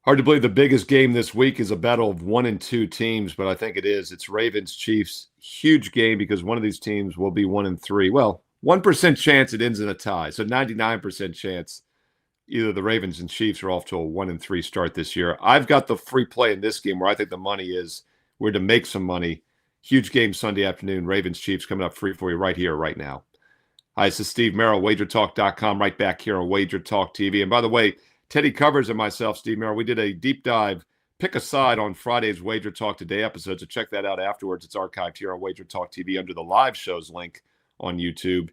Hard to believe the biggest game this week is a battle of 1 and 2 teams, but I think it is. It's Ravens Chiefs. Huge game because one of these teams will be 1 and 3. Well, 1% chance it ends in a tie. So 99% chance either the Ravens and Chiefs are off to a 1 and 3 start this year. I've got the free play in this game where I think the money is. We're to make some money. Huge game Sunday afternoon. Ravens Chiefs coming up free for you right here, right now. Hi, this is Steve Merrill, WagerTalk.com, right back here on Wager Talk TV. And by the way, Teddy Covers and myself, Steve Merrill, we did a deep dive, pick a side on Friday's Wager Talk Today episode. So check that out afterwards. It's archived here on Wager Talk TV under the live shows link on YouTube.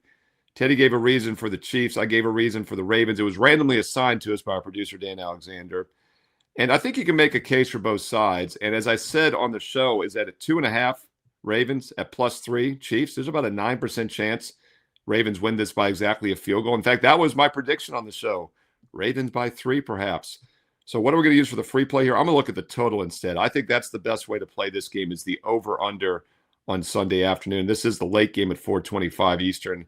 Teddy gave a reason for the Chiefs. I gave a reason for the Ravens. It was randomly assigned to us by our producer, Dan Alexander. And I think you can make a case for both sides. And as I said on the show, is that at 2.5 Ravens at +3 Chiefs, there's about a 9% chance Ravens win this by exactly a field goal. In fact, that was my prediction on the show. Ravens by 3, perhaps. So what are we going to use for the free play here? I'm going to look at the total instead. I think that's the best way to play this game is the over-under on Sunday afternoon. This is the late game at 4:25 Eastern,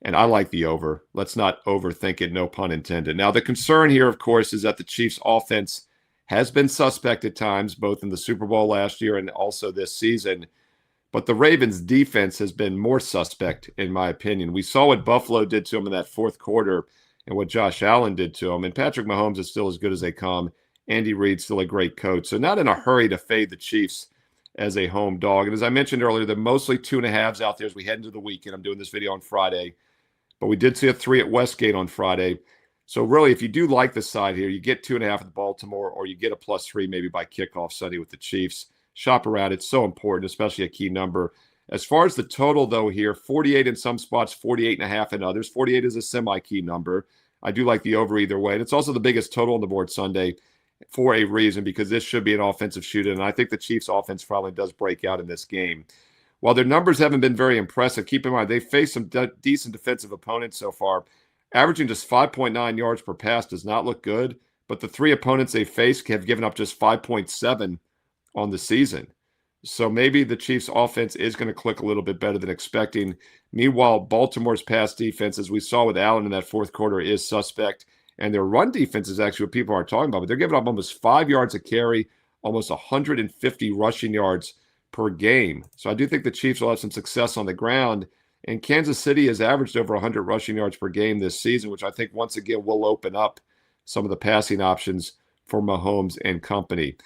and I like the over. Let's not overthink it, no pun intended. Now, the concern here, of course, is that the Chiefs' offense has been suspect at times, both in the Super Bowl last year and also this season. But the Ravens' defense has been more suspect, in my opinion. We saw what Buffalo did to them in that fourth quarter and what Josh Allen did to him. And Patrick Mahomes is still as good as they come. Andy Reid's still a great coach. So not in a hurry to fade the Chiefs as a home dog. And as I mentioned earlier, they're mostly 2.5s out there as we head into the weekend. I'm doing this video on Friday. But we did see a 3 at Westgate on Friday. So really, if you do like the side here, you get 2.5 at Baltimore, or you get a +3 maybe by kickoff Sunday with the Chiefs. Shop around. It's so important, especially a key number. As far as the total, though, here, 48 in some spots, 48.5 in others. 48 is a semi-key number. I do like the over either way. And it's also the biggest total on the board Sunday for a reason, because this should be an offensive shootout. And I think the Chiefs' offense probably does break out in this game. While their numbers haven't been very impressive, keep in mind, they've faced some decent defensive opponents so far. Averaging just 5.9 yards per pass does not look good, but the 3 opponents they faced have given up just 5.7 on the season. So maybe the Chiefs' offense is going to click a little bit better than expecting. Meanwhile, Baltimore's pass defense, as we saw with Allen in that fourth quarter, is suspect. And their run defense is actually what people are talking about. But they're giving up almost 5 yards a carry, almost 150 rushing yards per game. So I do think the Chiefs will have some success on the ground. And Kansas City has averaged over 100 rushing yards per game this season, which I think once again will open up some of the passing options for Mahomes and company.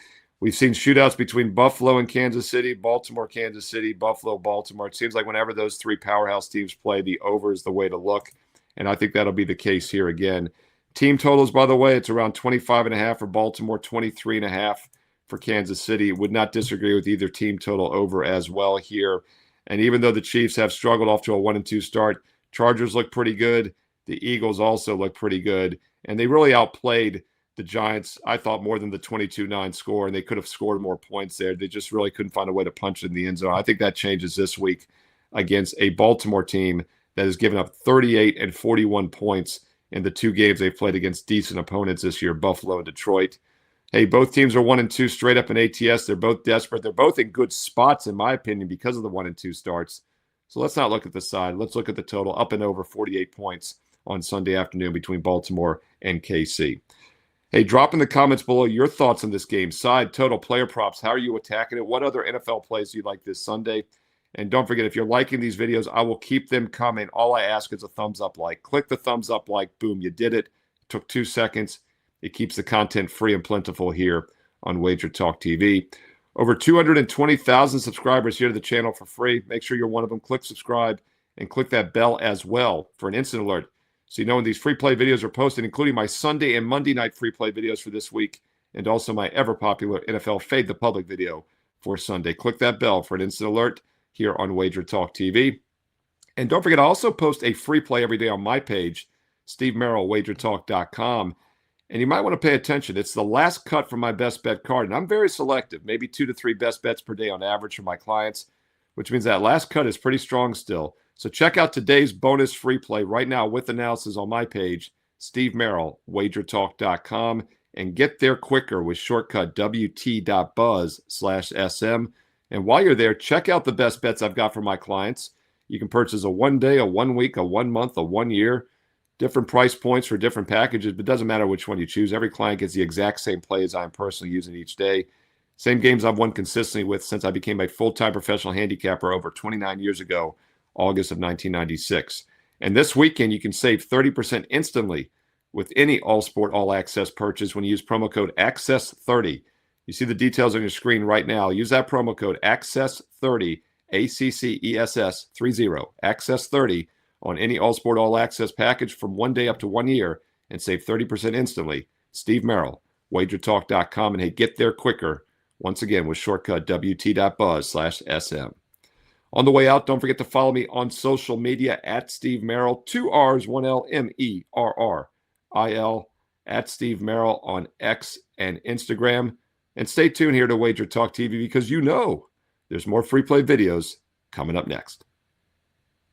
We've seen shootouts between Buffalo and Kansas City, Baltimore, Kansas City, Buffalo, Baltimore. It seems like whenever those 3 powerhouse teams play, the over is the way to look. And I think that'll be the case here again. Team totals, by the way, it's around 25.5 for Baltimore, 23.5 for Kansas City. Would not disagree with either team total over as well here. And even though the Chiefs have struggled off to a 1-2 start, Chargers look pretty good. The Eagles also look pretty good. And they really outplayed the Giants, I thought, more than the 22-9 score, and they could have scored more points there. They just really couldn't find a way to punch it in the end zone. I think that changes this week against a Baltimore team that has given up 38 and 41 points in the 2 games they've played against decent opponents this year, Buffalo and Detroit. Hey, both teams are 1-2 straight up in ATS. They're both desperate. They're both in good spots, in my opinion, because of the 1-2 starts. So let's not look at the side. Let's look at the total, up and over 48 points on Sunday afternoon between Baltimore and KC. Hey, drop in the comments below your thoughts on this game. Side, total, player props. How are you attacking it? What other NFL plays do you like this Sunday? And don't forget, if you're liking these videos, I will keep them coming. All I ask is a thumbs up like. Click the thumbs up like. Boom, you did it. It took 2 seconds. It keeps the content free and plentiful here on Wager Talk TV. Over 220,000 subscribers here to the channel for free. Make sure you're one of them. Click subscribe and click that bell as well for an instant alert, so you know when these free play videos are posted, including my Sunday and Monday night free play videos for this week, and also my ever-popular NFL Fade the Public video for Sunday. Click that bell for an instant alert here on Wager Talk TV. And don't forget, I also post a free play every day on my page, Steve Merrill, WagerTalk.com. And you might want to pay attention. It's the last cut from my best bet card, and I'm very selective, maybe 2 to 3 best bets per day on average for my clients, which means that last cut is pretty strong still. So check out today's bonus free play right now with analysis on my page, Steve Merrill, WagerTalk.com, and get there quicker with shortcut wt.buzz/SM. And while you're there, check out the best bets I've got for my clients. You can purchase a 1 day, a 1 week, a 1 month, a 1 year. different price points for different packages, but it doesn't matter which one you choose. Every client gets the exact same plays I'm personally using each day. Same games I've won consistently with since I became a full-time professional handicapper over 29 years ago, August of 1996. And this weekend, you can save 30% instantly with any All-Sport All-Access purchase when you use promo code ACCESS30. You see the details on your screen right now. Use that promo code ACCESS30, ACCESS30, ACCESS30 on any All-Sport All-Access package from 1 day up to 1 year and save 30% instantly. Steve Merrill, wagertalk.com, and hey, get there quicker. Once again, with shortcut wt.buzz/SM. On the way out, don't forget to follow me on social media at Steve Merrill, 2 R's, 1 L, MERRIL, at Steve Merrill on X and Instagram. And stay tuned here to Wager Talk TV because you know there's more free play videos coming up next.